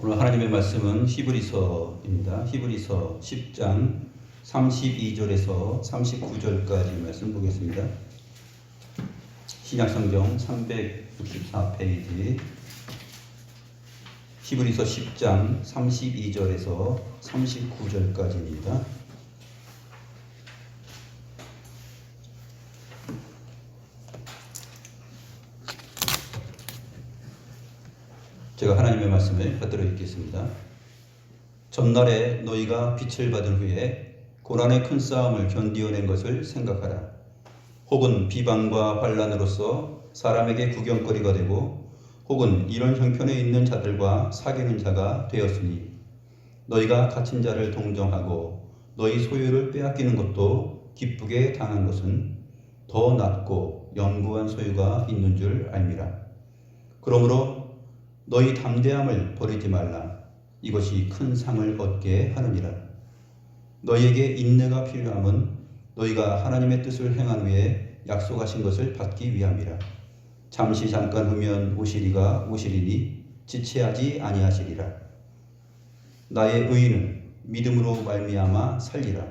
오늘 하나님의 말씀은 히브리서입니다. 히브리서 10장 32절에서 39절까지 말씀 보겠습니다. 신약성경 364페이지 히브리서 10장 32절에서 39절까지입니다. 제가 하나님의 말씀을 받들어 읽겠습니다. 전날에 너희가 빛을 받은 후에 고난의 큰 싸움을 견디어낸 것을 생각하라. 혹은 비방과 환난으로서 사람에게 구경거리가 되고 혹은 이런 형편에 있는 자들과 사귀는 자가 되었으니 너희가 갇힌 자를 동정하고 너희 소유를 빼앗기는 것도 기쁘게 당한 것은 더 낫고 영구한 소유가 있는 줄 알미라. 그러므로 너희 담대함을 버리지 말라. 이것이 큰 상을 얻게 하느니라. 너희에게 인내가 필요함은 너희가 하나님의 뜻을 행한 후에 약속하신 것을 받기 위함이라. 잠시 잠깐 후면 오시리가 오시리니 지체하지 아니하시리라. 나의 의인은 믿음으로 말미암아 살리라.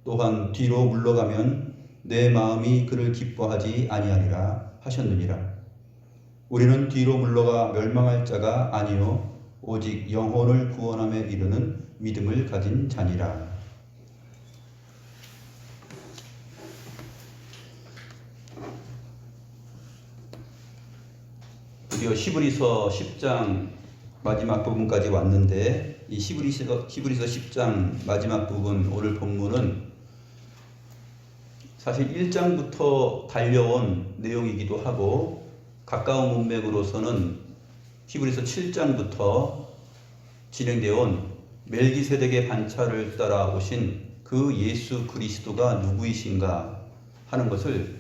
또한 뒤로 물러가면 내 마음이 그를 기뻐하지 아니하리라 하셨느니라. 우리는 뒤로 물러가 멸망할 자가 아니요 오직 영혼을 구원함에 이르는 믿음을 가진 자니라. 드디어 히브리서 10장 마지막 부분까지 왔는데 이 히브리서 10장 마지막 부분 오늘 본문은 사실 1장부터 달려온 내용이기도 하고 가까운 문맥으로서는 히브리서 7장부터 진행되어 온 멜기세덱의 반차를 따라 오신 그 예수 그리스도가 누구이신가 하는 것을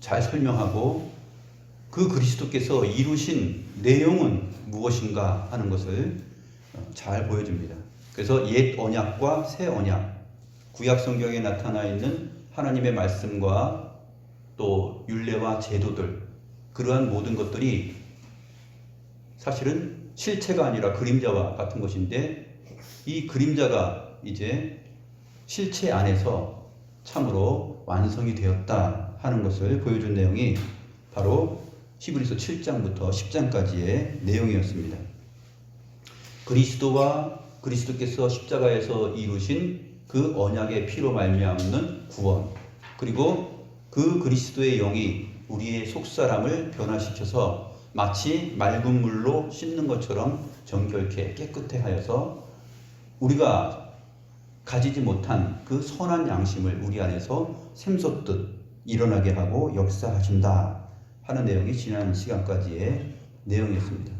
잘 설명하고 그 그리스도께서 이루신 내용은 무엇인가 하는 것을 잘 보여줍니다. 그래서 옛 언약과 새 언약, 구약 성경에 나타나 있는 하나님의 말씀과 또 율례와 제도들, 그러한 모든 것들이 사실은 실체가 아니라 그림자와 같은 것인데 이 그림자가 이제 실체 안에서 참으로 완성이 되었다 하는 것을 보여준 내용이 바로 히브리서 7장부터 10장까지의 내용이었습니다. 그리스도와 그리스도께서 십자가에서 이루신 그 언약의 피로 말미암는 구원, 그리고 그 그리스도의 영이 우리의 속사람을 변화시켜서 마치 맑은 물로 씻는 것처럼 정결케 깨끗해 하여서 우리가 가지지 못한 그 선한 양심을 우리 안에서 샘솟듯 일어나게 하고 역사하신다 하는 내용이 지난 시간까지의 내용이었습니다.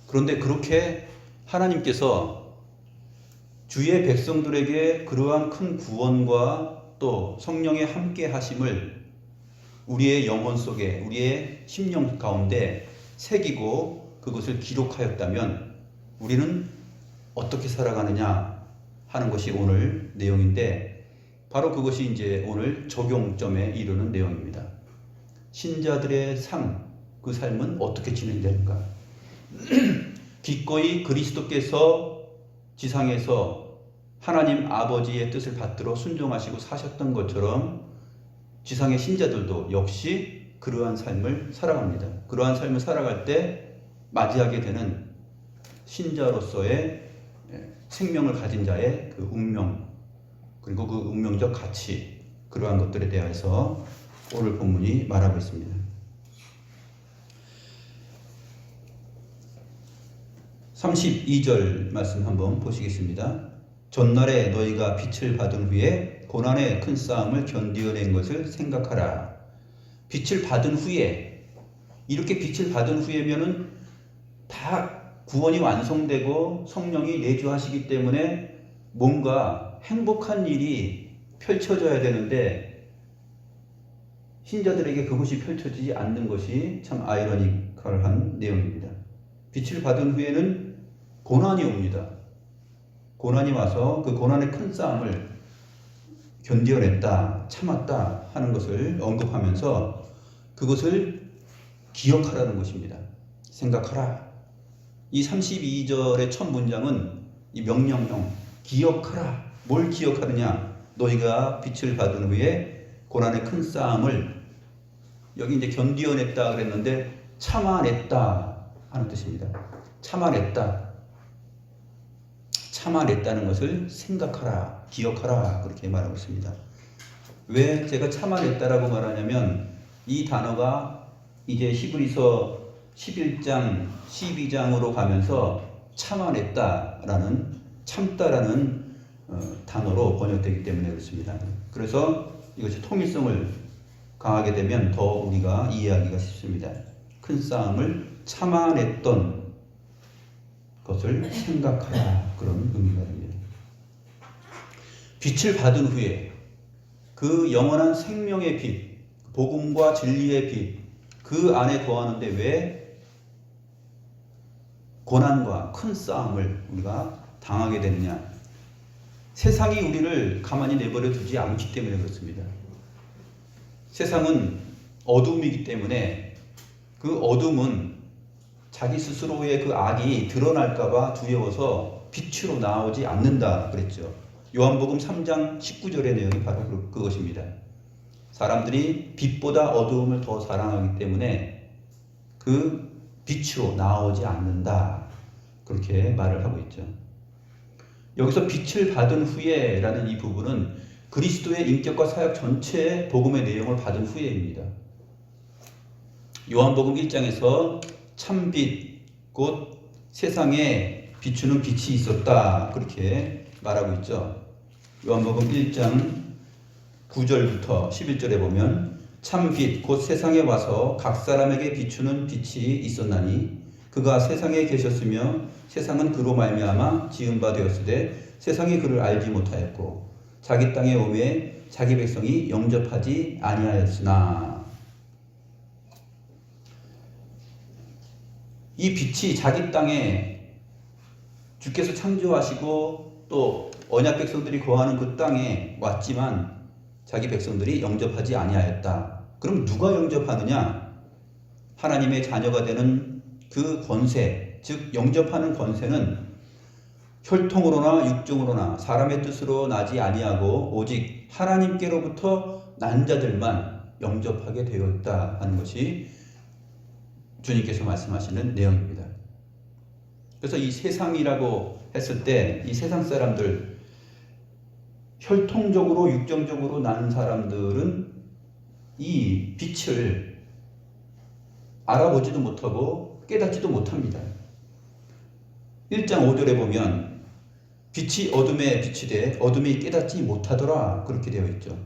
그런데 그렇게 하나님께서 주의 백성들에게 그러한 큰 구원과 또 성령의 함께 하심을 우리의 영혼 속에, 우리의 심령 가운데 새기고 그것을 기록하였다면 우리는 어떻게 살아가느냐 하는 것이 오늘 내용인데 바로 그것이 이제 오늘 적용점에 이르는 내용입니다. 신자들의 삶, 그 삶은 어떻게 진행되는가? 기꺼이 그리스도께서 지상에서 하나님 아버지의 뜻을 받들어 순종하시고 사셨던 것처럼 지상의 신자들도 역시 그러한 삶을 살아갑니다. 그러한 삶을 살아갈 때 맞이하게 되는 신자로서의 생명을 가진 자의 그 운명, 그리고 그 운명적 가치, 그러한 것들에 대해서 오늘 본문이 말하고 있습니다. 32절 말씀 한번 보시겠습니다. 전날에 너희가 빛을 받은 후에 고난의 큰 싸움을 견디어낸 것을 생각하라. 빛을 받은 후에, 이렇게 빛을 받은 후에면은 다 구원이 완성되고 성령이 내주하시기 때문에 뭔가 행복한 일이 펼쳐져야 되는데 신자들에게 그것이 펼쳐지지 않는 것이 참 아이러니컬한 내용입니다. 빛을 받은 후에는 고난이 옵니다. 고난이 와서 그 고난의 큰 싸움을 견디어냈다, 참았다 하는 것을 언급하면서 그것을 기억하라는 것입니다. 생각하라. 이 32절의 첫 문장은 이 명령형, 기억하라. 뭘 기억하느냐? 너희가 빛을 받은 후에 고난의 큰 싸움을, 여기 이제 견디어냈다 그랬는데 참아냈다 하는 뜻입니다. 참아냈다. 참아냈다는 것을 생각하라, 기억하라, 그렇게 말하고 있습니다. 왜 제가 참아냈다라고 말하냐면, 이 단어가 이제 히브리서 11장, 12장으로 가면서 참아냈다라는, 참다라는 단어로 번역되기 때문에 그렇습니다. 그래서 이것이 통일성을 강하게 되면 더 우리가 이해하기가 쉽습니다. 큰 싸움을 참아냈던 것을 생각하라, 그런 의미가 됩니다. 빛을 받은 후에 그 영원한 생명의 빛, 복음과 진리의 빛, 그 안에 거하는데 왜 고난과 큰 싸움을 우리가 당하게 되느냐? 세상이 우리를 가만히 내버려 두지 않기 때문에 그렇습니다. 세상은 어둠이기 때문에 그 어둠은 자기 스스로의 그 악이 드러날까봐 두려워서 빛으로 나오지 않는다 그랬죠. 요한복음 3장 19절의 내용이 바로 그것입니다. 사람들이 빛보다 어두움을 더 사랑하기 때문에 그 빛으로 나오지 않는다, 그렇게 말을 하고 있죠. 여기서 빛을 받은 후에 라는 이 부분은 그리스도의 인격과 사역 전체의 복음의 내용을 받은 후에입니다. 요한복음 1장에서 참빛, 곧 세상에 비추는 빛이 있었다, 그렇게 말하고 있죠. 요한복음 1장 9절부터 11절에 보면 참빛 곧 세상에 와서 각 사람에게 비추는 빛이 있었나니 그가 세상에 계셨으며 세상은 그로 말미암아 지은 바 되었으되 세상이 그를 알지 못하였고 자기 땅에 오매 자기 백성이 영접하지 아니하였으나. 이 빛이 자기 땅에 주께서 창조하시고 또 언약 백성들이 거하는 그 땅에 왔지만 자기 백성들이 영접하지 아니하였다. 그럼 누가 영접하느냐? 하나님의 자녀가 되는 그 권세, 즉 영접하는 권세는 혈통으로나 육정으로나 사람의 뜻으로 나지 아니하고 오직 하나님께로부터 난 자들만 영접하게 되었다 하는 것이 주님께서 말씀하시는 내용입니다. 그래서 이 세상이라고 했을 때 이 세상 사람들, 혈통적으로 육정적으로 난 사람들은 이 빛을 알아보지도 못하고 깨닫지도 못합니다. 1장 5절에 보면 빛이 어둠에 비치되 어둠이 깨닫지 못하더라, 그렇게 되어 있죠.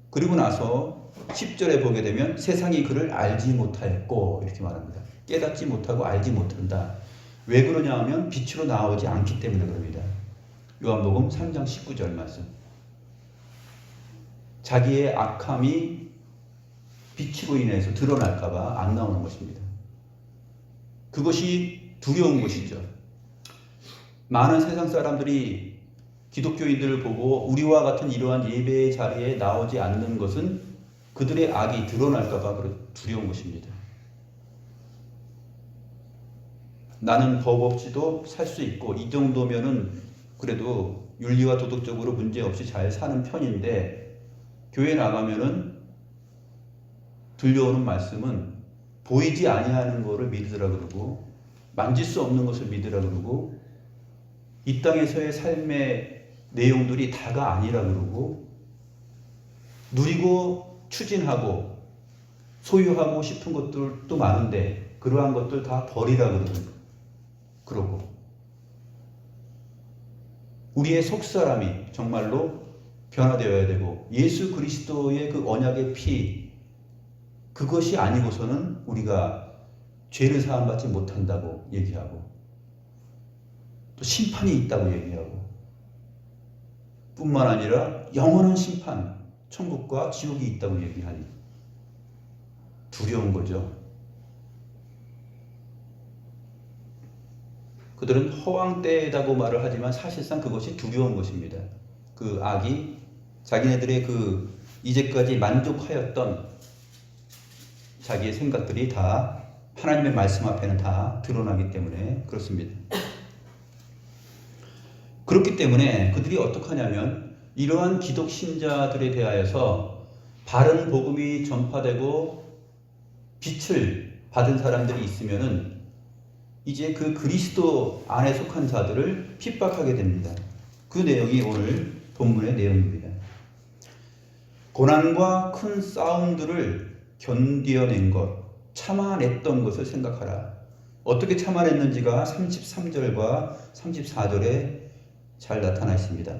그리고 나서 10절에 보게 되면 세상이 그를 알지 못하였고, 이렇게 말합니다. 깨닫지 못하고 알지 못한다. 왜 그러냐 하면 빛으로 나오지 않기 때문에 그럽니다. 요한복음 3장 19절 말씀. 자기의 악함이 빛으로 인해서 드러날까봐 안 나오는 것입니다. 그것이 두려운 것이죠. 많은 세상 사람들이 기독교인들을 보고 우리와 같은 이러한 예배의 자리에 나오지 않는 것은 그들의 악이 드러날까봐 두려운 것입니다. 나는 법 없이도 살 수 있고 이 정도면은 그래도 윤리와 도덕적으로 문제없이 잘 사는 편인데, 교회 나가면은 들려오는 말씀은 보이지 아니하는 것을 믿으라 그러고 만질 수 없는 것을 믿으라 그러고 이 땅에서의 삶의 내용들이 다가 아니라 그러고 누리고 추진하고 소유하고 싶은 것들도 많은데 그러한 것들 다 버리라 그러고 우리의 속사람이 정말로 변화되어야 되고 예수 그리스도의 그 언약의 피, 그것이 아니고서는 우리가 죄를 사함받지 못한다고 얘기하고 또 심판이 있다고 얘기하고 뿐만 아니라 영원한 심판, 천국과 지옥이 있다고 얘기하니 두려운 거죠. 그들은 허황되다고 말을 하지만 사실상 그것이 두려운 것입니다. 그 악이 자기네들의 이제까지 만족하였던 자기의 생각들이 다 하나님의 말씀 앞에는 다 드러나기 때문에 그렇습니다. 그렇기 때문에 그들이 어떻게 하냐면 이러한 기독 신자들에 대하여서 바른 복음이 전파되고 빛을 받은 사람들이 있으면은 이제 그 그리스도 안에 속한 자들을 핍박하게 됩니다. 그 내용이 오늘 본문의 내용입니다. 고난과 큰 싸움들을 견뎌낸 것, 참아냈던 것을 생각하라. 어떻게 참아냈는지가 33절과 34절에 잘 나타나 있습니다.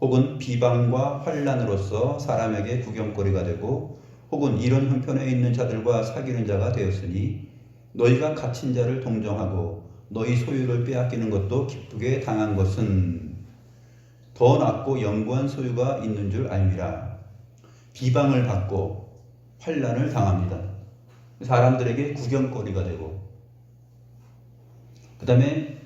혹은 비방과 환난으로서 사람에게 구경거리가 되고 혹은 이런 형편에 있는 자들과 사귀는 자가 되었으니 너희가 갇힌 자를 동정하고 너희 소유를 빼앗기는 것도 기쁘게 당한 것은 더 낫고 영구한 소유가 있는 줄 알미라. 비방을 받고 환난을 당합니다. 사람들에게 구경거리가 되고 그 다음에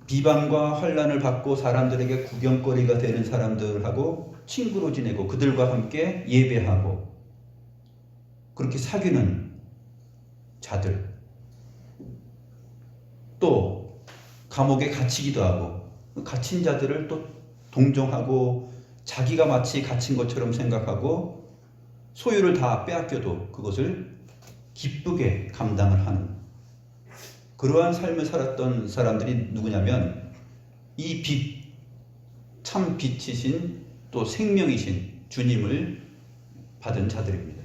비방과 환난을 받고 사람들에게 구경거리가 되는 사람들하고 친구로 지내고 그들과 함께 예배하고 그렇게 사귀는 자들, 또 감옥에 갇히기도 하고 갇힌 자들을 또 동정하고 자기가 마치 갇힌 것처럼 생각하고 소유를 다 빼앗겨도 그것을 기쁘게 감당을 하는 그러한 삶을 살았던 사람들이 누구냐면 이 빛, 참 빛이신 또 생명이신 주님을 받은 자들입니다.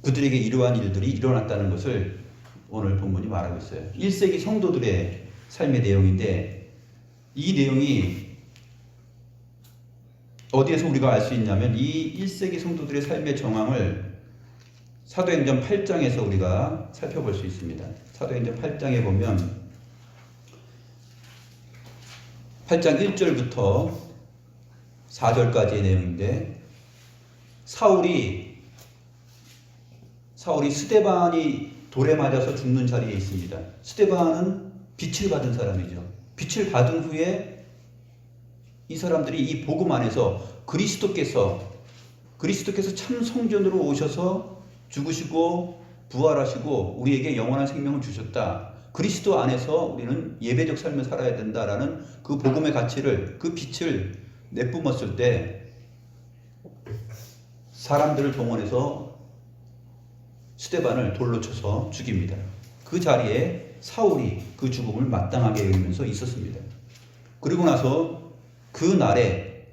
그들에게 이러한 일들이 일어났다는 것을 오늘 본문이 말하고 있어요. 1세기 성도들의 삶의 내용인데 이 내용이 어디에서 우리가 알 수 있냐면 이 1세기 성도들의 삶의 정황을 사도행전 8장에서 우리가 살펴볼 수 있습니다. 사도행전 8장에 보면 8장 1절부터 4절까지의 내용인데 사울이 스데반이 돌에 맞아서 죽는 자리에 있습니다. 스데반은 빛을 받은 사람이죠. 빛을 받은 후에 이 사람들이 이 복음 안에서 그리스도께서 참 성전으로 오셔서 죽으시고 부활하시고 우리에게 영원한 생명을 주셨다. 그리스도 안에서 우리는 예배적 삶을 살아야 된다라는 그 복음의 가치를, 그 빛을 내뿜었을 때 사람들을 동원해서 스데반을 돌로 쳐서 죽입니다. 그 자리에 사울이 그 죽음을 마땅하게 여기면서 있었습니다. 그리고 나서 그 날에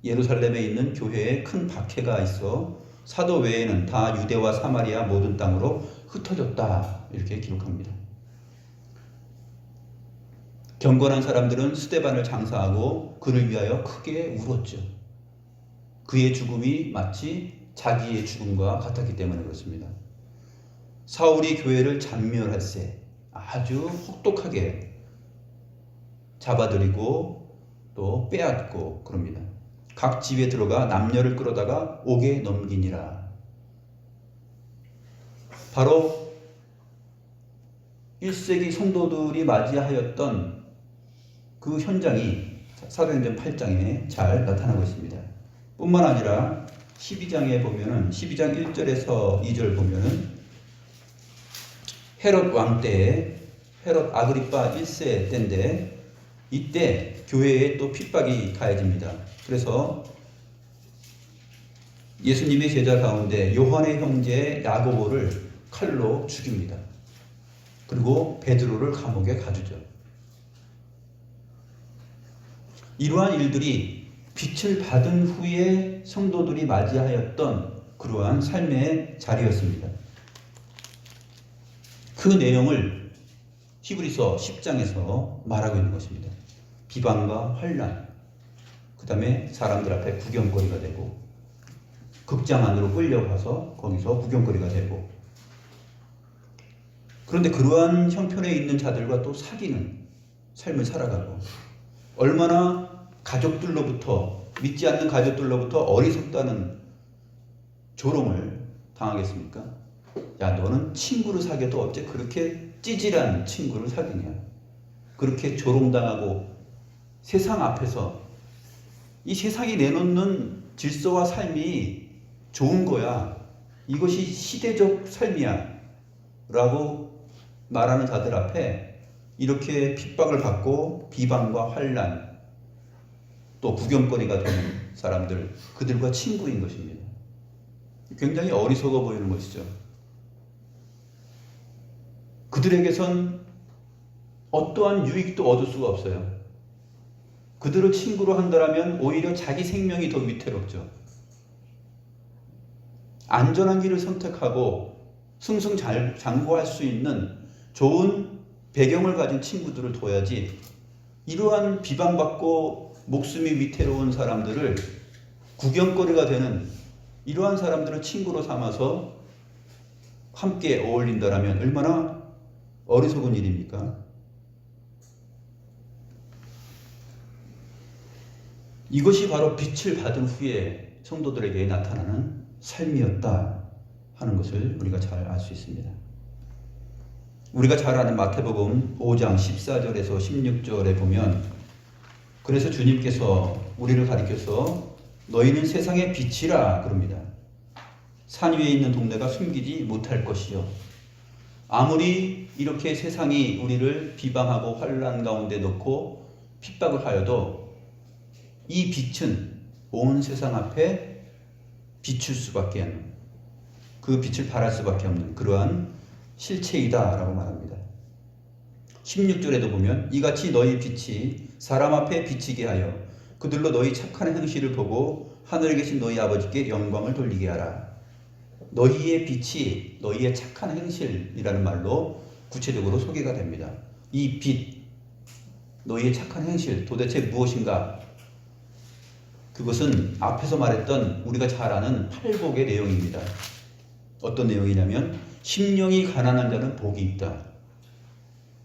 예루살렘에 있는 교회에 큰 박해가 있어 사도 외에는 다 유대와 사마리아 모든 땅으로 흩어졌다. 이렇게 기록합니다. 경건한 사람들은 스데반을 장사하고 그를 위하여 크게 울었죠. 그의 죽음이 마치 자기의 죽음과 같았기 때문에 그렇습니다. 사울이 교회를 잔멸할세 아주 혹독하게 잡아들이고 또 빼앗고 그럽니다. 각 집에 들어가 남녀를 끌어다가 옥에 넘기니라. 바로 1세기 성도들이 맞이하였던 그 현장이 사도행전 8장에 잘 나타나고 있습니다. 뿐만 아니라 12장에 보면은 12장 1절에서 2절 보면은 헤롯 왕 때에 헤롯 아그리파 1세 때인데 이때 교회에 또 핍박이 가해집니다. 그래서 예수님의 제자 가운데 요한의 형제 야고보를 칼로 죽입니다. 그리고 베드로를 감옥에 가두죠. 이러한 일들이 빛을 받은 후에 성도들이 맞이하였던 그러한 삶의 자리였습니다. 그 내용을 히브리서 10장에서 말하고 있는 것입니다. 비방과 환난, 그 다음에 사람들 앞에 구경거리가 되고 극장 안으로 끌려가서 거기서 구경거리가 되고 그런데 그러한 형편에 있는 자들과 또 사귀는 삶을 살아가고 얼마나 가족들로부터 믿지 않는 가족들로부터 어리석다는 조롱을 당하겠습니까? 야, 너는 친구를 사귀어도 어째 그렇게 찌질한 친구를 사귀냐? 그렇게 조롱당하고 세상 앞에서 이 세상이 내놓는 질서와 삶이 좋은 거야. 이것이 시대적 삶이야. 라고 말하는 자들 앞에 이렇게 핍박을 받고 비방과 환난 또 구경거리가 되는 사람들, 그들과 친구인 것입니다. 굉장히 어리석어 보이는 것이죠. 그들에게선 어떠한 유익도 얻을 수가 없어요. 그들을 친구로 한다면 오히려 자기 생명이 더 위태롭죠. 안전한 길을 선택하고 승승장구할 수 있는 좋은 배경을 가진 친구들을 둬야지, 이러한 비방받고 목숨이 위태로운 사람들을 구경거리가 되는 이러한 사람들을 친구로 삼아서 함께 어울린다라면 얼마나 어리석은 일입니까? 이것이 바로 빛을 받은 후에 성도들에게 나타나는 삶이었다 하는 것을 우리가 잘 알 수 있습니다. 우리가 잘 아는 마태복음 5장 14절에서 16절에 보면, 그래서 주님께서 우리를 가리켜서 너희는 세상의 빛이라 그럽니다. 산 위에 있는 동네가 숨기지 못할 것이요. 아무리 이렇게 세상이 우리를 비방하고 환난 가운데 넣고 핍박을 하여도 이 빛은 온 세상 앞에 비출 수밖에 없는, 그 빛을 발할 수밖에 없는 그러한 실체이다 라고 말합니다. 16절에도 보면 이같이 너희 빛이 사람 앞에 비치게 하여 그들로 너희 착한 행실을 보고 하늘에 계신 너희 아버지께 영광을 돌리게 하라. 너희의 빛이 너희의 착한 행실이라는 말로 구체적으로 소개가 됩니다. 이 빛, 너희의 착한 행실 도대체 무엇인가? 그것은 앞에서 말했던 우리가 잘 아는 팔복의 내용입니다. 어떤 내용이냐면 심령이 가난한 자는 복이 있다.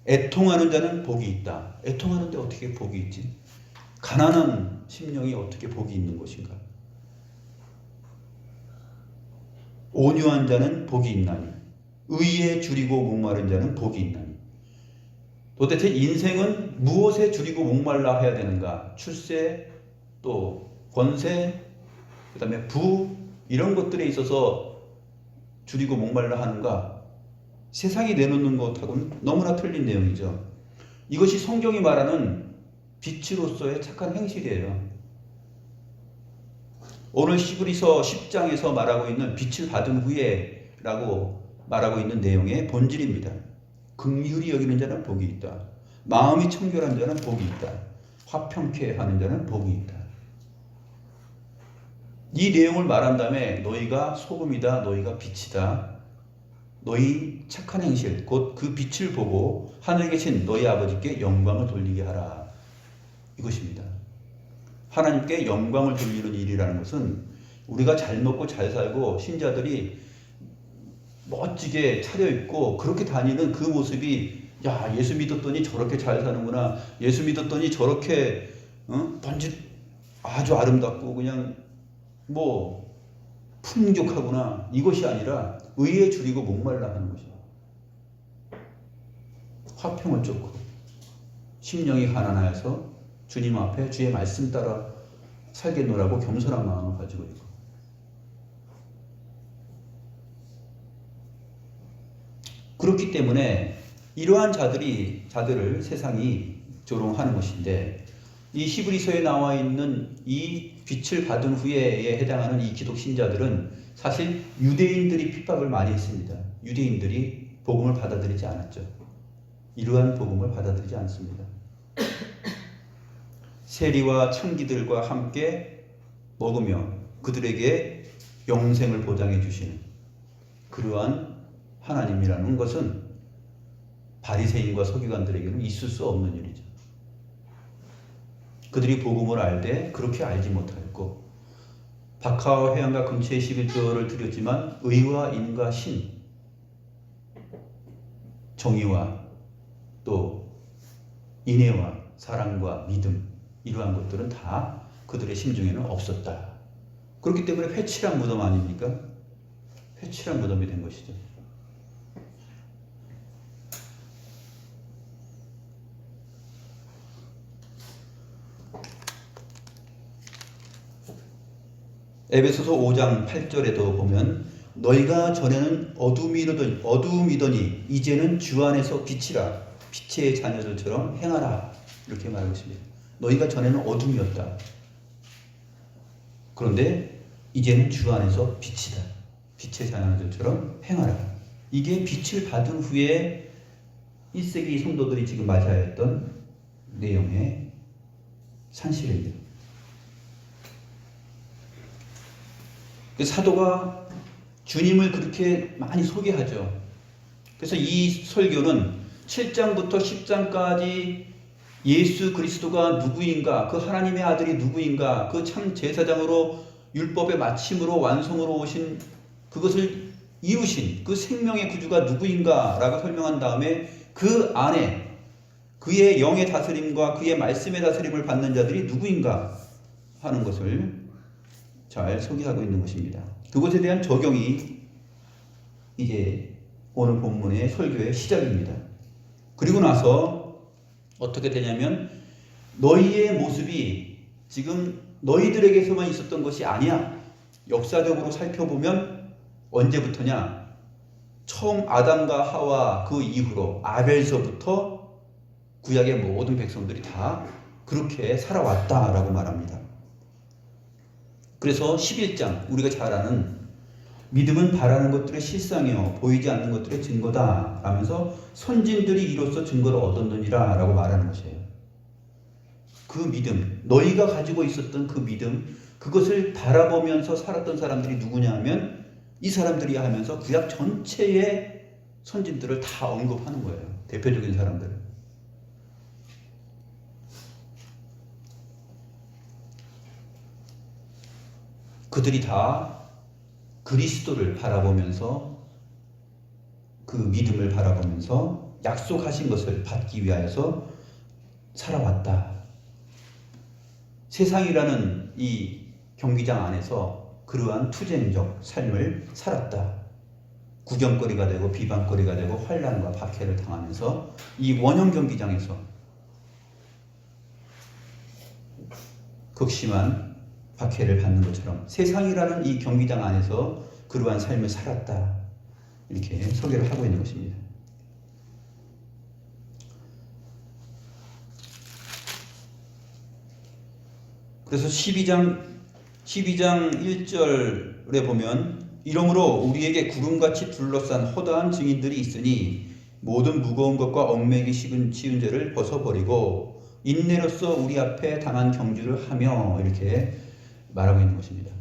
애통하는 자는 복이 있다. 애통하는데 어떻게 복이 있지? 가난한 심령이 어떻게 복이 있는 것인가? 온유한 자는 복이 있나니 의에 줄이고 목마른 자는 복이 있나니. 도대체 인생은 무엇에 줄이고 목말라 해야 되는가? 출세, 또 권세, 그 다음에 부, 이런 것들에 있어서 줄이고 목말라 하는가? 세상이 내놓는 것하고는 너무나 틀린 내용이죠. 이것이 성경이 말하는 빛으로서의 착한 행실이에요. 오늘 히브리서 10장에서 말하고 있는 빛을 받은 후에 라고 말하고 있는 내용의 본질입니다. 긍휼히 여기는 자는 복이 있다. 마음이 청결한 자는 복이 있다. 화평케 하는 자는 복이 있다. 이 내용을 말한 다음에 너희가 소금이다, 너희가 빛이다, 너희 착한 행실 곧 그 빛을 보고 하늘에 계신 너희 아버지께 영광을 돌리게 하라, 이것입니다. 하나님께 영광을 돌리는 일이라는 것은 우리가 잘 먹고 잘 살고 신자들이 멋지게 차려입고 그렇게 다니는 그 모습이, 야, 예수 믿었더니 저렇게 잘 사는구나, 예수 믿었더니 저렇게 번짓 아주 아름답고 그냥 뭐 풍족하구나, 이것이 아니라 의에 줄이고 목말라 하는 것이야. 화평을 쫓고 심령이 가난하여서 주님 앞에 주의 말씀 따라 살겠노라고 겸손한 마음을 가지고 있고, 그렇기 때문에 이러한 자들을 세상이 조롱하는 것인데, 이 히브리서에 나와 있는 이 빛을 받은 후에에 해당하는 이 기독 신자들은 사실 유대인들이 핍박을 많이 했습니다. 유대인들이 복음을 받아들이지 않았죠. 이러한 복음을 받아들이지 않습니다. 세리와 창기들과 함께 먹으며 그들에게 영생을 보장해 주시는 그러한 하나님이라는 것은 바리새인과 서기관들에게는 있을 수 없는 일이죠. 그들이 복음을 알되 그렇게 알지 못하였고, 박하와 회양과 금체의 11조를 드렸지만 의와 인과 신, 정의와 또 인애와 사랑과 믿음, 이러한 것들은 다 그들의 심중에는 없었다. 그렇기 때문에 회칠한 무덤 아닙니까? 회칠한 무덤이 된 것이죠. 에베소서 5장 8절에도 보면 너희가 전에는 어둠이더니 이제는 주 안에서 빛이라. 빛의 자녀들처럼 행하라. 이렇게 말하고 있습니다. 너희가 전에는 어둠이었다. 그런데 이제는 주 안에서 빛이다. 빛의 자녀들처럼 행하라. 이게 빛을 받은 후에 1세기 성도들이 지금 맞아야 했던 내용의 산실입니다. 사도가 주님을 그렇게 많이 소개하죠. 그래서 이 설교는 7장부터 10장까지 예수 그리스도가 누구인가, 그 하나님의 아들이 누구인가, 그 참 제사장으로 율법의 마침으로 완성으로 오신 그것을 이루신 그 생명의 구주가 누구인가 라고 설명한 다음에 그 안에 그의 영의 다스림과 그의 말씀의 다스림을 받는 자들이 누구인가 하는 것을 잘 소개하고 있는 것입니다. 그것에 대한 적용이 이제 오늘 본문의 설교의 시작입니다. 그리고 나서 어떻게 되냐면 너희의 모습이 지금 너희들에게서만 있었던 것이 아니야. 역사적으로 살펴보면 언제부터냐? 처음 아담과 하와 그 이후로 아벨서부터 구약의 모든 백성들이 다 그렇게 살아왔다라고 말합니다. 그래서 11장 우리가 잘 아는 믿음은 바라는 것들의 실상이요 보이지 않는 것들의 증거다 라면서 선진들이 이로써 증거를 얻었느니라 라고 말하는 것이에요. 그 믿음, 너희가 가지고 있었던 그 믿음, 그것을 바라보면서 살았던 사람들이 누구냐 하면 이 사람들이 하면서 구약 전체의 선진들을 다 언급하는 거예요. 대표적인 사람들. 그들이 다 그리스도를 바라보면서 그 믿음을 바라보면서 약속하신 것을 받기 위하여서 살아왔다. 세상이라는 이 경기장 안에서 그러한 투쟁적 삶을 살았다. 구경거리가 되고 비방거리가 되고 환난과 박해를 당하면서 이 원형 경기장에서 극심한 박해를 받는 것처럼 세상이라는 이 경기장 안에서 그러한 삶을 살았다. 이렇게 소개를 하고 있는 것입니다. 그래서 12장 1절에 보면 이러므로 우리에게 구름같이 둘러싼 허다한 증인들이 있으니 모든 무거운 것과 얽매기 쉬운 죄를 벗어버리고 인내로써 우리 앞에 당한 경주를 하며 이렇게 말하고 있는 것입니다.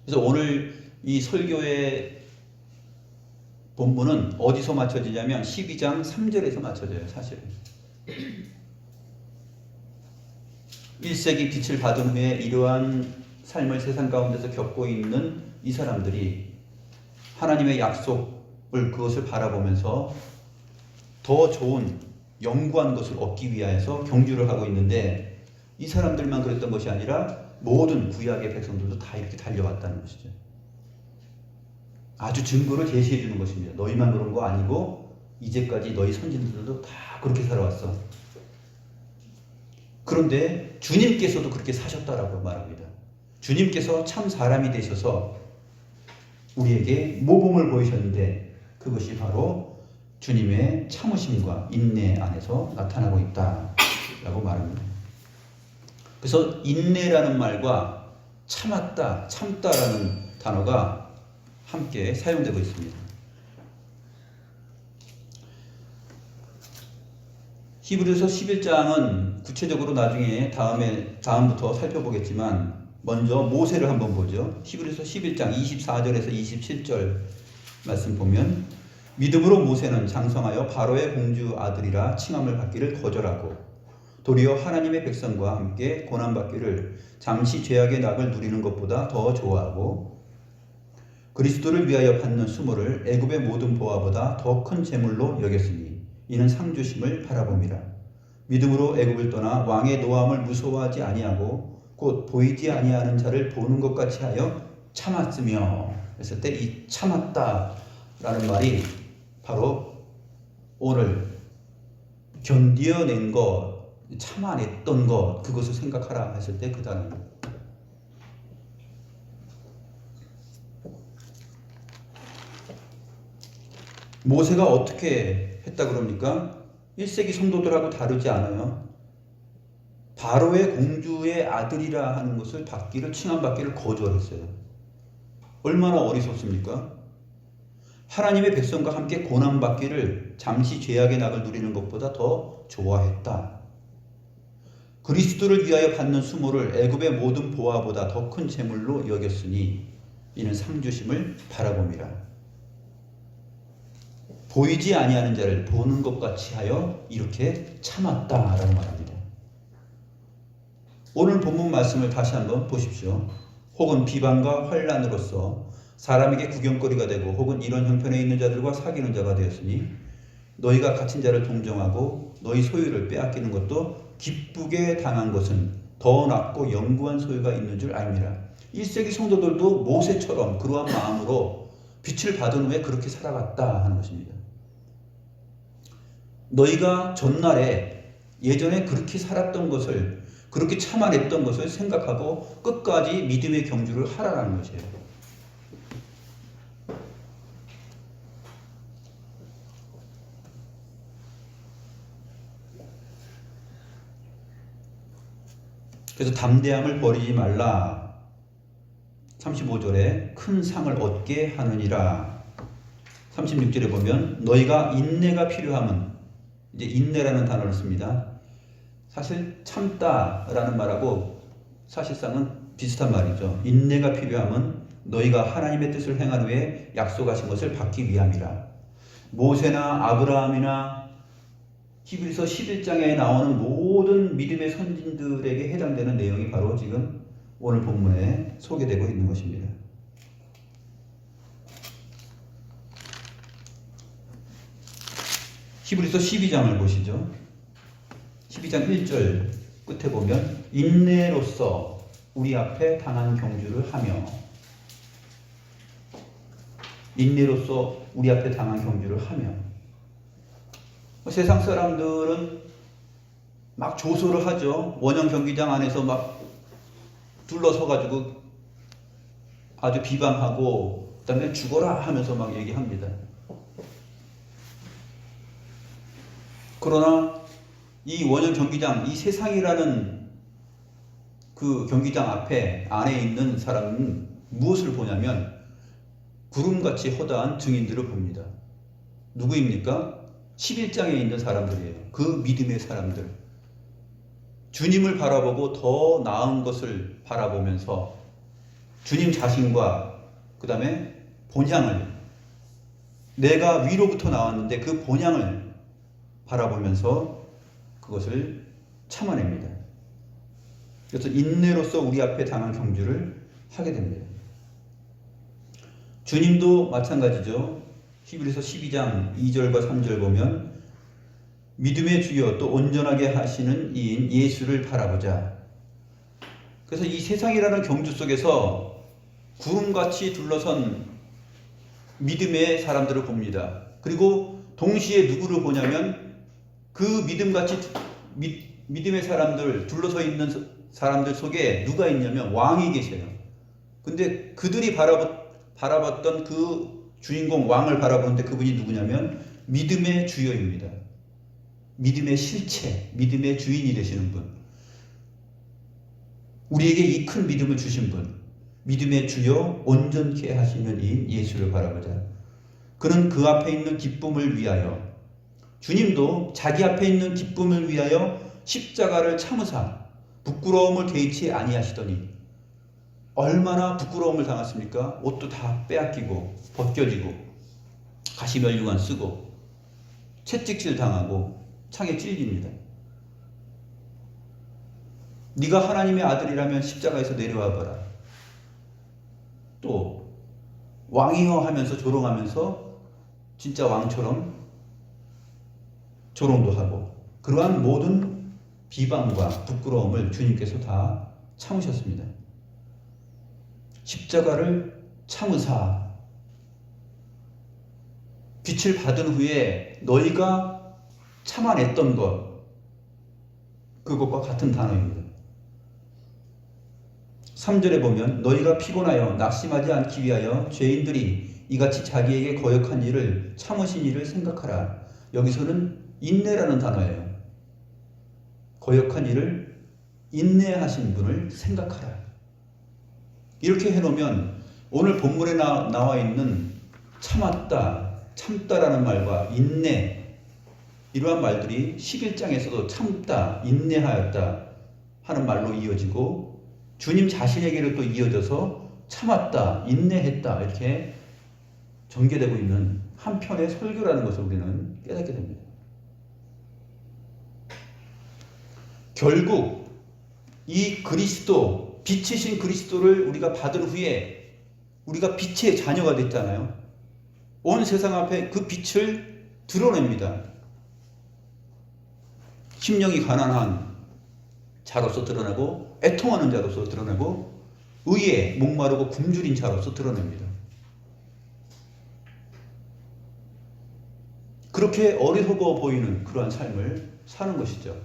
그래서 오늘 이 설교의 본문은 어디서 맞춰지냐면 12장 3절에서 맞춰져요. 사실은 1세기 빛을 받은 후에 이러한 삶을 세상 가운데서 겪고 있는 이 사람들이 하나님의 약속을 그것을 바라보면서 더 좋은 영구한 것을 얻기 위하여서 경주를 하고 있는데 이 사람들만 그랬던 것이 아니라 모든 구약의 백성들도 다 이렇게 달려왔다는 것이죠. 아주 증거를 제시해 주는 것입니다. 너희만 그런 거 아니고 이제까지 너희 선진들도 다 그렇게 살아왔어. 그런데 주님께서도 그렇게 사셨다라고 말합니다. 주님께서 참 사람이 되셔서 우리에게 모범을 보이셨는데 그것이 바로 주님의 참으심과 인내 안에서 나타나고 있다라고 말합니다. 그래서 인내라는 말과 참았다, 참다라는 단어가 함께 사용되고 있습니다. 히브리서 11장은 구체적으로 나중에 다음부터 살펴보겠지만 먼저 모세를 한번 보죠. 히브리서 11장 24절에서 27절 말씀 보면 믿음으로 모세는 장성하여 바로의 공주 아들이라 칭함을 받기를 거절하고 도리어 하나님의 백성과 함께 고난받기를 잠시 죄악의 낙을 누리는 것보다 더 좋아하고 그리스도를 위하여 받는 수모를 애굽의 모든 보화보다 더 큰 재물로 여겼으니 이는 상주심을 바라봄이라. 믿음으로 애굽을 떠나 왕의 노함을 무서워하지 아니하고 곧 보이지 아니하는 자를 보는 것 같이 하여 참았으며 했을 때 이 참았다라는 말이 바로 오늘 견디어낸 것, 참아냈던 것, 그것을 생각하라 했을 때 그 단어입니다. 모세가 어떻게 했다 그럽니까? 1세기 성도들하고 다르지 않아요. 바로의 공주의 아들이라 하는 것을 받기를, 칭함받기를 거절했어요. 얼마나 어리석습니까? 하나님의 백성과 함께 고난받기를 잠시 죄악의 낙을 누리는 것보다 더 좋아했다. 그리스도를 위하여 받는 수모를 애굽의 모든 보화보다 더 큰 재물로 여겼으니 이는 상주심을 바라봄이라. 보이지 아니하는 자를 보는 것 같이 하여 이렇게 참았다라고 말합니다. 오늘 본문 말씀을 다시 한번 보십시오. 혹은 비방과 환난으로서 사람에게 구경거리가 되고 혹은 이런 형편에 있는 자들과 사귀는 자가 되었으니 너희가 갇힌 자를 동정하고 너희 소유를 빼앗기는 것도 기쁘게 당한 것은 더 낫고 영구한 소유가 있는 줄 알미라. 1세기 성도들도 모세처럼 그러한 마음으로 빛을 받은 후에 그렇게 살아갔다 하는 것입니다. 너희가 전날에 예전에 그렇게 살았던 것을, 그렇게 참아냈던 것을 생각하고 끝까지 믿음의 경주를 하라는 것이에요. 그래서 담대함을 버리지 말라. 35절에 큰 상을 얻게 하느니라. 36절에 보면 너희가 인내가 필요함은, 이제 인내라는 단어를 씁니다. 사실 참다라는 말하고 사실상은 비슷한 말이죠. 인내가 필요함은 너희가 하나님의 뜻을 행한 후에 약속하신 것을 받기 위함이라. 모세나 아브라함이나 히브리서 11장에 나오는 모든 믿음의 선진들에게 해당되는 내용이 바로 지금 오늘 본문에 소개되고 있는 것입니다. 히브리서 12장을 보시죠. 12장 1절 끝에 보면 인내로서 우리 앞에 당한 경주를 하며, 인내로서 우리 앞에 당한 경주를 하며. 세상 사람들은 막 조소를 하죠. 원형 경기장 안에서 막 둘러서 가지고 아주 비방하고 그다음에 죽어라 하면서 막 얘기합니다. 그러나 이 원형 경기장, 이 세상이라는 그 경기장 앞에 안에 있는 사람은 무엇을 보냐면 구름같이 허다한 증인들을 봅니다. 누구입니까? 11장에 있는 사람들이에요. 그 믿음의 사람들. 주님을 바라보고 더 나은 것을 바라보면서 주님 자신과 그 다음에 본향을, 내가 위로부터 나왔는데 그 본향을 바라보면서 그것을 참아냅니다. 그래서 인내로서 우리 앞에 당한 경주를 하게 됩니다. 주님도 마찬가지죠. 히브리서 12장 2절과 3절 보면 믿음의 주여 또 온전하게 하시는 이인 예수를 바라보자. 그래서 이 세상이라는 경주 속에서 구름같이 둘러선 믿음의 사람들을 봅니다. 그리고 동시에 누구를 보냐면 그 믿음의 사람들, 둘러서 있는 사람들 속에 누가 있냐면 왕이 계세요. 근데 그들이 바라봤던 그 주인공 왕을 바라보는데 그분이 누구냐면 믿음의 주여입니다. 믿음의 실체, 믿음의 주인이 되시는 분. 우리에게 이 큰 믿음을 주신 분. 믿음의 주여 온전케 하시는 이 예수를 바라보자. 그는 그 앞에 있는 기쁨을 위하여, 주님도 자기 앞에 있는 기쁨을 위하여 십자가를 참으사 부끄러움을 개의치 아니하시더니 얼마나 부끄러움을 당했습니까? 옷도 다 빼앗기고 벗겨지고 가시면류관 쓰고 채찍질 당하고 창에 찔립니다. 네가 하나님의 아들이라면 십자가에서 내려와 봐라. 또 왕이여 하면서 조롱하면서 진짜 왕처럼 조롱도 하고, 그러한 모든 비방과 부끄러움을 주님께서 다 참으셨습니다. 십자가를 참으사 빛을 받은 후에 너희가 참아냈던 것, 그것과 같은 단어입니다. 3절에 보면 너희가 피곤하여 낙심하지 않기 위하여 죄인들이 이같이 자기에게 거역한 일을 참으신 일을 생각하라. 여기서는 인내라는 단어예요. 거역한 일을 인내하신 분을 생각하라. 이렇게 해놓으면 오늘 본문에 나와 있는 참았다, 참다라는 말과 인내, 이러한 말들이 11장에서도 참다, 인내하였다 하는 말로 이어지고 주님 자신에게로 또 이어져서 참았다, 인내했다 이렇게 전개되고 있는 한편의 설교라는 것을 우리는 깨닫게 됩니다. 결국 이 그리스도, 빛이신 그리스도를 우리가 받은 후에 우리가 빛의 자녀가 됐잖아요. 온 세상 앞에 그 빛을 드러냅니다. 심령이 가난한 자로서 드러내고 애통하는 자로서 드러내고 의에 목마르고 굶주린 자로서 드러냅니다. 그렇게 어리석어 보이는 그러한 삶을 사는 것이죠.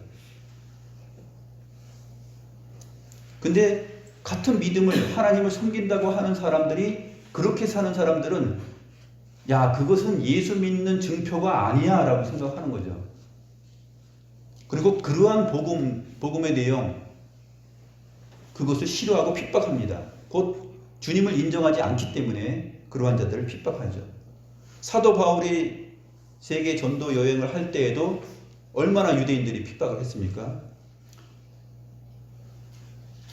근데 같은 믿음을 하나님을 섬긴다고 하는 사람들이 그렇게 사는 사람들은 야 그것은 예수 믿는 증표가 아니야 라고 생각하는 거죠. 그리고 그러한 복음의 내용 그것을 싫어하고 핍박합니다. 곧 주님을 인정하지 않기 때문에 그러한 자들을 핍박하죠. 사도 바울이 세계 전도 여행을 할 때에도 얼마나 유대인들이 핍박을 했습니까?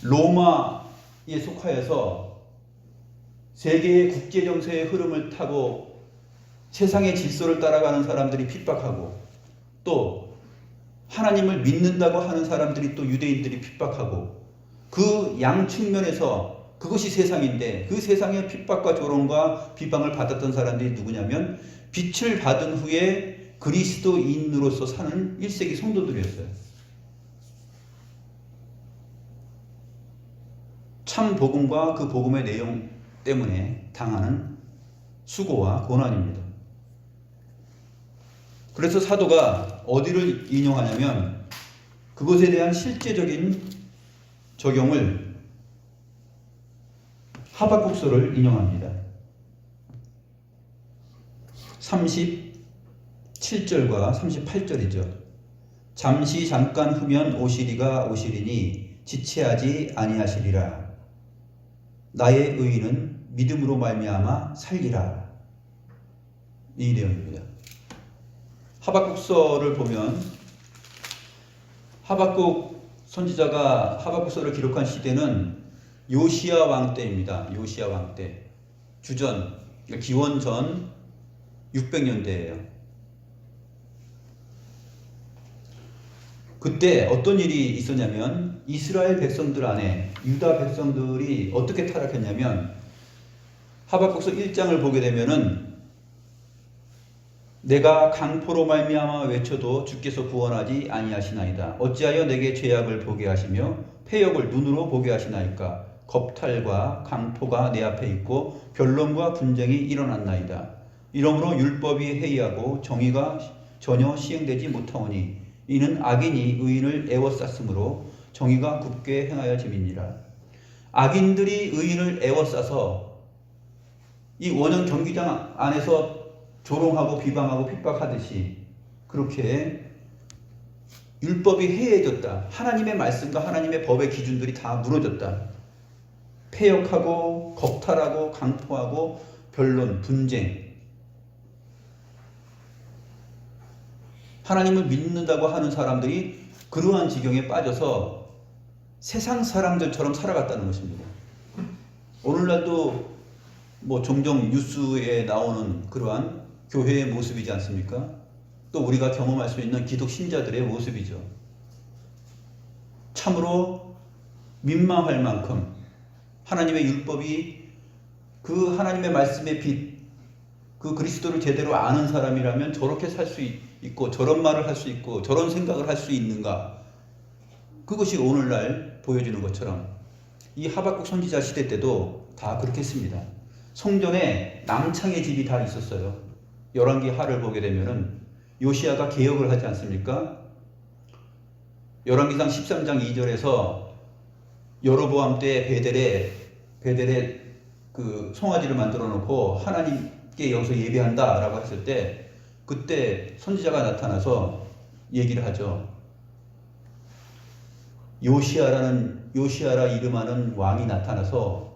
로마에 속하여서 세계의 국제 정세의 흐름을 타고 세상의 질서를 따라가는 사람들이 핍박하고 또 하나님을 믿는다고 하는 사람들이 또 유대인들이 핍박하고 그 양측면에서 그것이 세상인데 그 세상의 핍박과 조롱과 비방을 받았던 사람들이 누구냐면 빛을 받은 후에 그리스도인으로서 사는 1세기 성도들이었어요. 참 복음과 그 복음의 내용 때문에 당하는 수고와 고난입니다. 그래서 사도가 어디를 인용하냐면 그것에 대한 실제적인 적용을 하박국서를 인용합니다. 37절과 38절이죠. 잠시 잠깐 후면 오시리가 오시리니 지체하지 아니하시리라. 나의 의인은 믿음으로 말미암아 살리라. 이 내용입니다. 하박국서를 보면 하박국 선지자가 하박국서를 기록한 시대는 요시야 왕 때입니다. 요시야 왕 때. 주전, 기원전 600년대예요. 그때 어떤 일이 있었냐면 이스라엘 백성들 안에 유다 백성들이 어떻게 타락했냐면 하박국서 1장을 보게 되면은 내가 강포로 말미암아 외쳐도 주께서 구원하지 아니하시나이다. 어찌하여 내게 죄악을 보게 하시며 패역을 눈으로 보게 하시나이까. 겁탈과 강포가 내 앞에 있고 변론과 분쟁이 일어났나이다. 이러므로 율법이 해이하고 정의가 전혀 시행되지 못하오니 이는 악인이 의인을 애워쌌으므로 정의가 굽게 행하여 짐이니라. 악인들이 의인을 애워싸서 이 원형 경기장 안에서 조롱하고 비방하고 핍박하듯이 그렇게 율법이 해이해졌다. 하나님의 말씀과 하나님의 법의 기준들이 다 무너졌다. 패역하고 겁탈하고 강포하고 변론, 분쟁. 하나님을 믿는다고 하는 사람들이 그러한 지경에 빠져서 세상 사람들처럼 살아갔다는 것입니다. 오늘날도 뭐 종종 뉴스에 나오는 그러한 교회의 모습이지 않습니까? 또 우리가 경험할 수 있는 기독 신자들의 모습이죠. 참으로 민망할 만큼 하나님의 율법이 그 하나님의 말씀의 빛, 그 그리스도를 제대로 아는 사람이라면 저렇게 살 수 있고 저런 말을 할 수 있고 저런 생각을 할 수 있는가? 그것이 오늘날 보여지는 것처럼 이 하박국 선지자 시대 때도 다 그렇게 했습니다. 성전에 남창의 집이 다 있었어요. 열왕기 하를 보게 되면은 요시야가 개혁을 하지 않습니까? 열왕기상 13장 2절에서 여로보암 때 베델에 그 송아지를 만들어 놓고 하나님 하나님께 여기서 예배한다라고 했을 때 그때 선지자가 나타나서 얘기를 하죠. 요시아라 이름하는 왕이 나타나서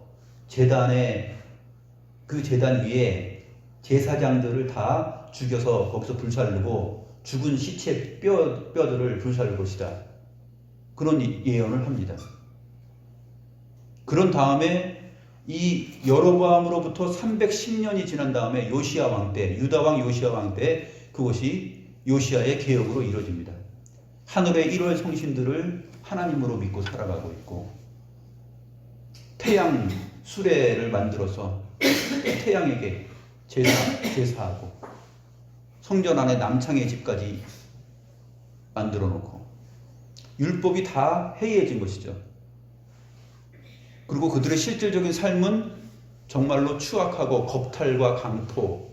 그 제단 위에 제사장들을 다 죽여서 거기서 불살르고 죽은 시체 뼈들을 불살를 것이다. 그런 예언을 합니다. 그런 다음에 이 여로보암으로부터 310년이 지난 다음에 요시야 왕 때, 유다 왕 요시야 왕 때 그것이 요시야의 개혁으로 이루어집니다. 하늘의 1월 성신들을 하나님으로 믿고 살아가고 있고, 태양 수레를 만들어서 태양에게 제사하고, 성전 안에 남창의 집까지 만들어 놓고, 율법이 다 해이해진 것이죠. 그리고 그들의 실질적인 삶은 정말로 추악하고 겁탈과 강포,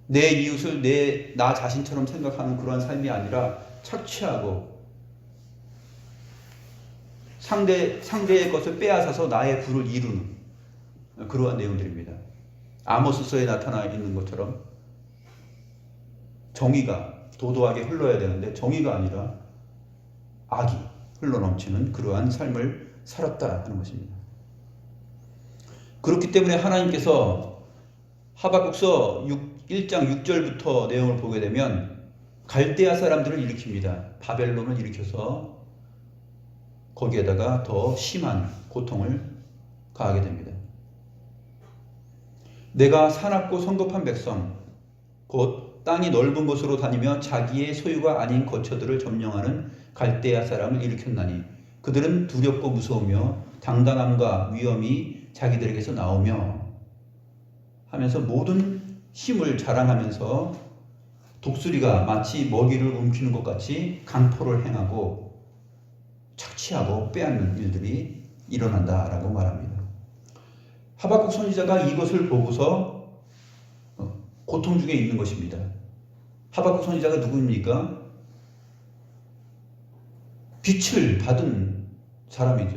내 이웃을 나 자신처럼 생각하는 그러한 삶이 아니라 착취하고 상대의 것을 빼앗아서 나의 부를 이루는 그러한 내용들입니다. 아모스서에 나타나 있는 것처럼 정의가 도도하게 흘러야 되는데 정의가 아니라 악이 흘러넘치는 그러한 삶을 살았다 하는 것입니다. 그렇기 때문에 하나님께서 하박국서 1장 6절부터 내용을 보게 되면 갈대아 사람들을 일으킵니다. 바벨론을 일으켜서 거기에다가 더 심한 고통을 가하게 됩니다. 내가 사납고 성급한 백성, 곧 땅이 넓은 곳으로 다니며 자기의 소유가 아닌 거처들을 점령하는 갈대아 사람을 일으켰나니 그들은 두렵고 무서우며 당당함과 위엄이 자기들에게서 나오며 하면서 모든 힘을 자랑하면서 독수리가 마치 먹이를 움키는 것 같이 강포를 행하고 착취하고 빼앗는 일들이 일어난다라고 말합니다. 하박국 선지자가 이것을 보고서 고통 중에 있는 것입니다. 하박국 선지자가 누구입니까? 빛을 받은 사람이죠.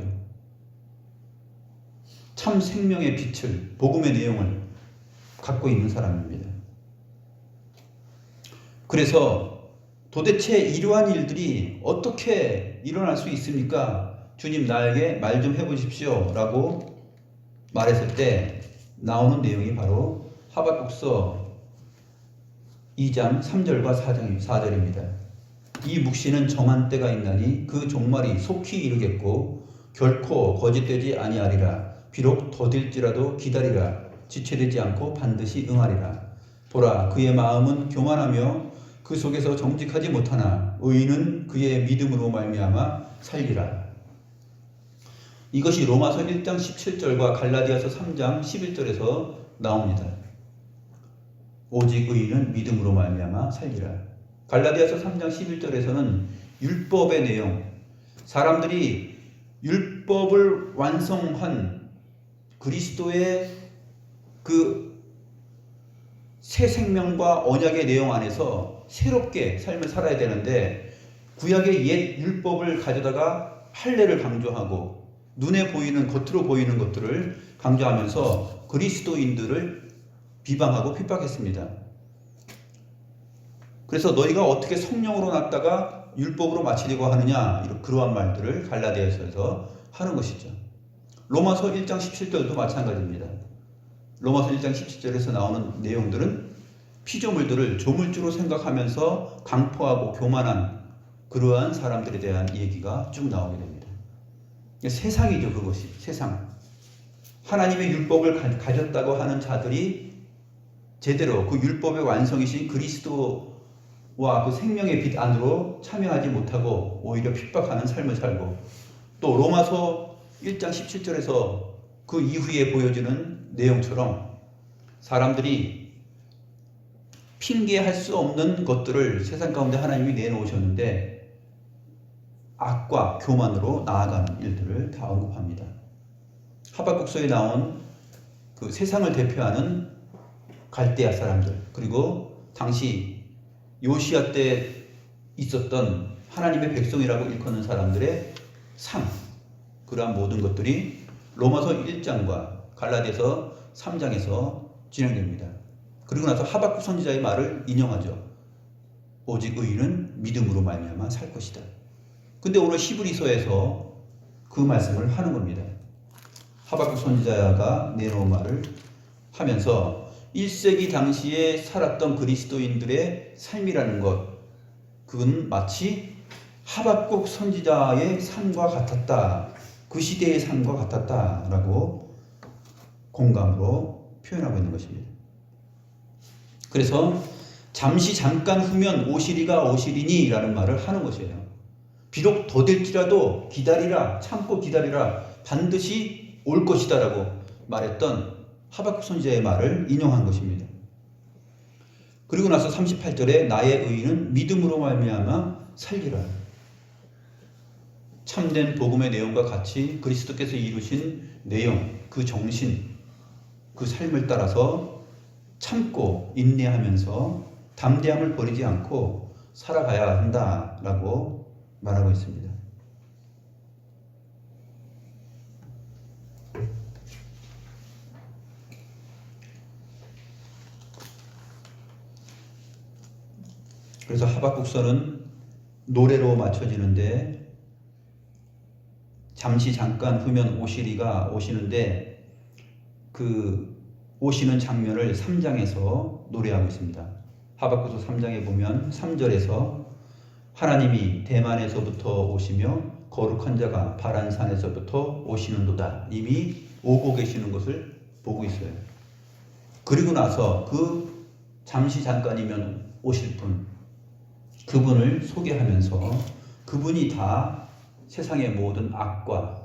참 생명의 빛을, 복음의 내용을 갖고 있는 사람입니다. 그래서 도대체 이러한 일들이 어떻게 일어날 수 있습니까? 주님 나에게 말 좀 해보십시오 라고 말했을 때 나오는 내용이 바로 하박국서 2장 3절과 4절입니다. 이 묵시는 정한 때가 있나니 그 종말이 속히 이르겠고 결코 거짓되지 아니하리라. 비록 더딜지라도 기다리라. 지체되지 않고 반드시 응하리라. 보라 그의 마음은 교만하며 그 속에서 정직하지 못하나 의인은 그의 믿음으로 말미암아 살리라. 이것이 로마서 1장 17절과 갈라디아서 3장 11절에서 나옵니다. 오직 의인은 믿음으로 말미암아 살리라. 갈라디아서 3장 11절에서는 율법의 내용, 사람들이 율법을 완성한 그리스도의 그 새 생명과 언약의 내용 안에서 새롭게 삶을 살아야 되는데 구약의 옛 율법을 가져다가 할례를 강조하고 눈에 보이는 겉으로 보이는 것들을 강조하면서 그리스도인들을 비방하고 핍박했습니다. 그래서 너희가 어떻게 성령으로 났다가 율법으로 마치려고 하느냐 그러한 말들을 갈라디아서에서 하는 것이죠. 로마서 1장 17절도 마찬가지입니다. 로마서 1장 17절에서 나오는 내용들은 피조물들을 조물주로 생각하면서 강포하고 교만한 그러한 사람들에 대한 얘기가 쭉 나오게 됩니다. 세상이죠. 그것이 세상. 하나님의 율법을 가졌다고 하는 자들이 제대로 그 율법의 완성이신 그리스도와 그 생명의 빛 안으로 참여하지 못하고 오히려 핍박하는 삶을 살고, 또 로마서 1장 17절에서 그 이후에 보여지는 내용처럼 사람들이 핑계할 수 없는 것들을 세상 가운데 하나님이 내놓으셨는데 악과 교만으로 나아가는 일들을 다 언급합니다. 하박국서에 나온 그 세상을 대표하는 갈대아 사람들, 그리고 당시 요시야 때 있었던 하나님의 백성이라고 일컫는 사람들의 삶, 그러한 모든 것들이 로마서 1장과 갈라디아서 3장에서 진행됩니다. 그리고 나서 하박국 선지자의 말을 인용하죠. 오직 의인은 믿음으로 말미암아 살 것이다. 근데 오늘 히브리서에서 그 말씀을 하는 겁니다. 하박국 선지자가 내놓은 말을 하면서 1세기 당시에 살았던 그리스도인들의 삶이라는 것, 그건 마치 하박국 선지자의 삶과 같았다. 그 시대의 삶과 같았다라고 공감으로 표현하고 있는 것입니다. 그래서 잠깐 후면 오시리가 오시리니 라는 말을 하는 것이에요. 비록 더딜지라도 기다리라, 참고 기다리라, 반드시 올 것이다 라고 말했던 하박국 선지자의 말을 인용한 것입니다. 그리고 나서 38절에 나의 의인은 믿음으로 말미암아 살리라. 참된 복음의 내용과 같이 그리스도께서 이루신 내용, 그 정신, 그 삶을 따라서 참고 인내하면서 담대함을 버리지 않고 살아가야 한다라고 말하고 있습니다. 그래서 하박국서는 노래로 맞춰지는데 잠깐 후면 오시리가 오시는데 그 오시는 장면을 3장에서 노래하고 있습니다. 하박국서 3장에 보면 3절에서 하나님이 대만에서부터 오시며 거룩한 자가 바란 산에서부터 오시는도다. 이미 오고 계시는 것을 보고 있어요. 그리고 나서 그 잠깐이면 오실 분, 그분을 소개하면서 그분이 다 세상의 모든 악과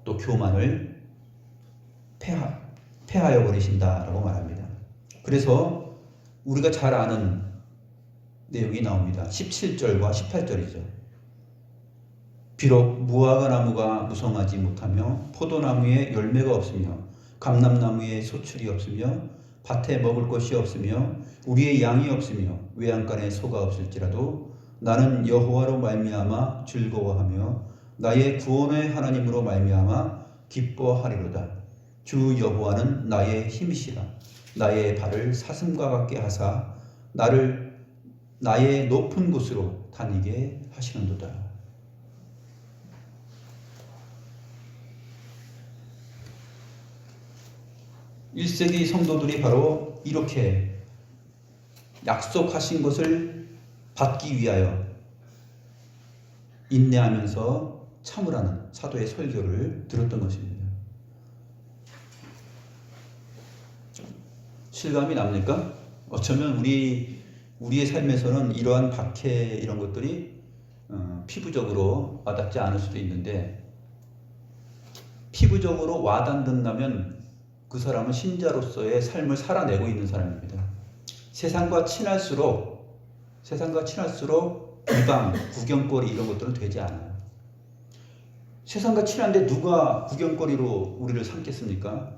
또 교만을 폐하여 버리신다라고 말합니다. 그래서 우리가 잘 아는 내용이 나옵니다. 17절과 18절이죠. 비록 무화과 나무가 무성하지 못하며 포도나무에 열매가 없으며 감람나무에 소출이 없으며 밭에 먹을 것이 없으며 우리의 양이 없으며 외양간에 소가 없을지라도 나는 여호와로 말미암아 즐거워하며 나의 구원의 하나님으로 말미암아 기뻐하리로다. 주 여호와는 나의 힘이시라. 나의 발을 사슴과 같게 하사 나를 나의 높은 곳으로 다니게 하시는도다. (1세기) 성도들이 바로 이렇게 약속하신 것을 받기 위하여 인내하면서 참으라는 사도의 설교를 들었던 것입니다. 실감이 납니까? 어쩌면 우리의 삶에서는 이러한 박해 이런 것들이 피부적으로 와닿지 않을 수도 있는데, 피부적으로 와닿는다면 그 사람은 신자로서의 삶을 살아내고 있는 사람입니다. 세상과 친할수록 비방, 구경거리 이런 것들은 되지 않아요. 세상과 친한데 누가 구경거리로 우리를 삼겠습니까?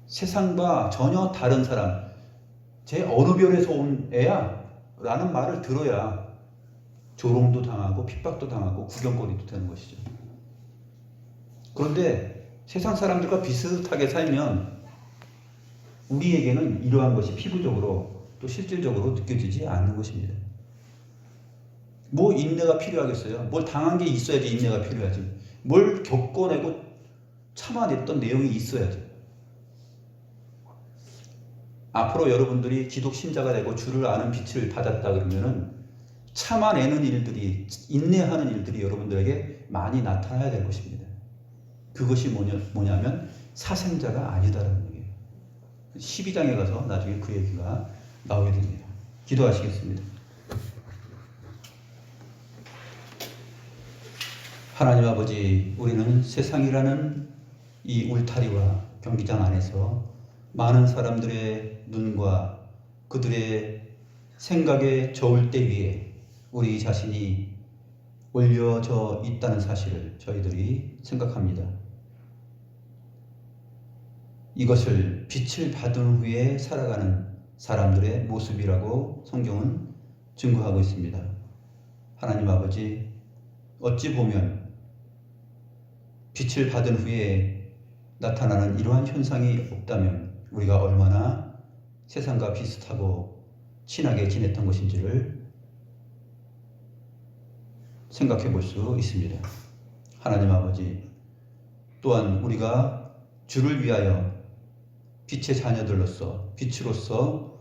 세상과 전혀 다른 사람, 쟤 어느 별에서 온 애야? 라는 말을 들어야 조롱도 당하고 핍박도 당하고 구경거리도 되는 것이죠. 그런데 세상 사람들과 비슷하게 살면 우리에게는 이러한 것이 피부적으로 또 실질적으로 느껴지지 않는 것입니다. 뭐 인내가 필요하겠어요? 뭘 당한 게 있어야지 인내가 필요하지. 뭘 겪어내고 참아냈던 내용이 있어야지. 앞으로 여러분들이 기독 신자가 되고 주를 아는 빛을 받았다 그러면은 참아내는 일들이, 인내하는 일들이 여러분들에게 많이 나타나야 될 것입니다. 그것이 뭐냐면 사생자가 아니다라는 얘기예요. 12장에 가서 나중에 그 얘기가 나오게 됩니다. 기도하시겠습니다. 하나님 아버지, 우리는 세상이라는 이 울타리와 경기장 안에서 많은 사람들의 눈과 그들의 생각의 저울대 위에 우리 자신이 올려져 있다는 사실을 저희들이 생각합니다. 이것을 빛을 받은 후에 살아가는 사람들의 모습이라고 성경은 증거하고 있습니다. 하나님 아버지, 어찌 보면 빛을 받은 후에 나타나는 이러한 현상이 없다면 우리가 얼마나 세상과 비슷하고 친하게 지냈던 것인지를 생각해 볼 수 있습니다. 하나님 아버지, 또한 우리가 주를 위하여 빛의 자녀들로서 빛으로서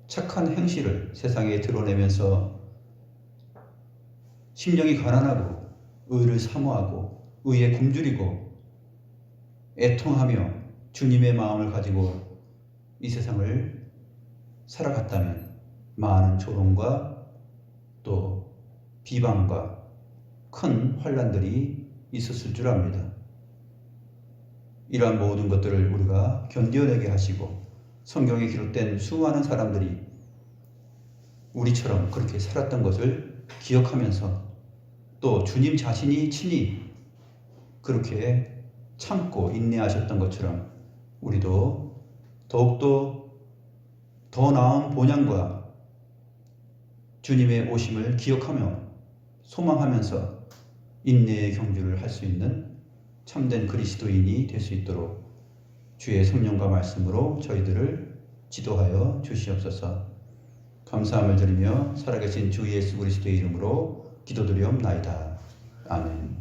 착한 행실을 세상에 드러내면서 심령이 가난하고 의를 사모하고 의에 굶주리고 애통하며 주님의 마음을 가지고 이 세상을 살아갔다면 많은 조롱과 또 비방과 큰 환난들이 있었을 줄 압니다. 이러한 모든 것들을 우리가 견뎌내게 하시고 성경에 기록된 수많은 사람들이 우리처럼 그렇게 살았던 것을 기억하면서 또 주님 자신이 친히 그렇게 참고 인내하셨던 것처럼 우리도 더욱더 더 나은 본향과 주님의 오심을 기억하며 소망하면서 인내의 경주를 할 수 있는 참된 그리스도인이 될 수 있도록 주의 성령과 말씀으로 저희들을 지도하여 주시옵소서. 감사함을 드리며 살아계신 주 예수 그리스도의 이름으로 기도드리옵나이다. 아멘.